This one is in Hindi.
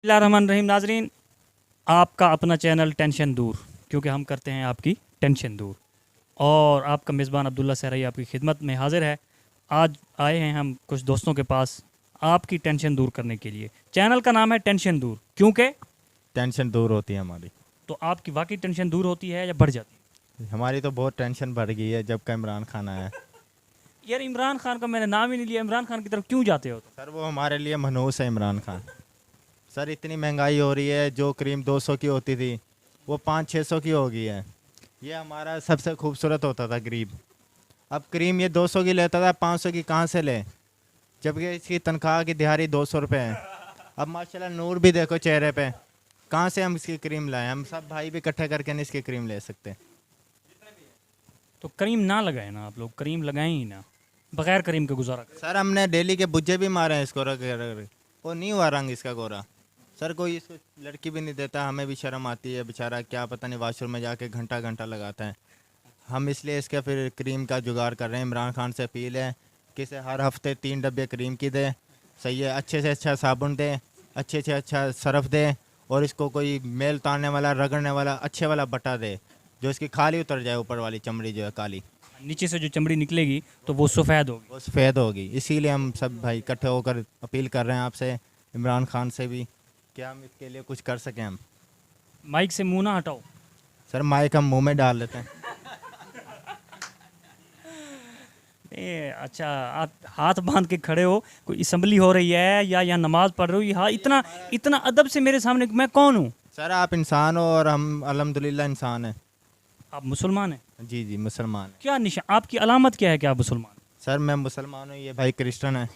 बिस्मिल्लाहिर्रहमानिर्रहीम नाजरीन, आपका अपना चैनल टेंशन दूर, क्योंकि हम करते हैं आपकी टेंशन दूर। और आपका मेज़बान अब्दुल्ला सहराई आपकी खिदमत में हाजिर है। आज आए हैं हम कुछ दोस्तों के पास आपकी टेंशन दूर करने के लिए। चैनल का नाम है टेंशन दूर, क्योंकि टेंशन दूर होती है हमारी। तो आपकी वाकई टेंशन दूर होती है या बढ़ जाती है? हमारी तो बहुत टेंशन बढ़ गई है जब का इमरान खान आया है। यार, इमरान खान का मैंने नाम ही नहीं लिया, इमरान खान की तरफ क्यों जाते हो? सर वो हमारे लिए मनहूस है इमरान खान। सर इतनी महंगाई हो रही है, जो क्रीम 200 की होती थी वो 500-600 की हो गई है। ये हमारा सबसे खूबसूरत होता था गरीब। अब क्रीम ये 200 की लेता था, 500 की कहाँ से ले, जबकि इसकी तनख्वाह की दिहाड़ी 200 रुपये है। अब माशाल्लाह नूर भी देखो चेहरे पे, कहाँ से हम इसकी क्रीम लाएं? हम सब भाई भी इकट्ठे करके नहीं इसकी क्रीम ले सकते। तो करीम ना लगाए ना, आप लोग करीम लगाएं ही ना, बगैर करीम के गुजारा करें। सर हमने डेली के बुज्जे भी मारे हैं इसको रख रख, वो नहीं हुआ रंग इसका गोरा। सर कोई इसको लड़की भी नहीं देता, हमें भी शर्म आती है। बेचारा क्या पता नहीं वॉशरूम में जाके घंटा घंटा लगाता है। हम इसलिए इसके फिर क्रीम का जुगाड़ कर रहे हैं। इमरान खान से अपील है कि इसे हर हफ्ते 3 डब्बे क्रीम की दे, सही है, अच्छे से अच्छा साबुन दे, अच्छे से अच्छा सरफ दे, और इसको कोई मेल उतारने वाला रगड़ने वाला अच्छे वाला बटा दे, जो इसकी खाली उतर जाए, ऊपर वाली चमड़ी जो है काली, नीचे से जो चमड़ी निकलेगी तो वो सफ़ेद होगी। वो सफ़ेद होगी। इसीलिए हम सब भाई इकट्ठे होकर अपील कर रहे हैं आपसे, इमरान खान से भी, क्या हम इसके लिए कुछ कर सकें। हम माइक से मुंह ना हटाओ। सर माइक हम मुंह में डाल लेते हैं। अच्छा, आप हाथ बांध के खड़े हो, कोई असम्बली हो रही है या यहाँ नमाज पढ़ रही हो? हाँ, इतना इतना अदब से मेरे सामने, मैं कौन हूँ? सर आप इंसान हो और हम अल्हम्दुलिल्लाह इंसान हैं। आप मुसलमान हैं? जी जी मुसलमान हैं। क्या निशान, आपकी अलामत क्या है कि आप मुसलमान? सर मैं मुसलमान हूँ, ये भाई क्रिश्चियन है।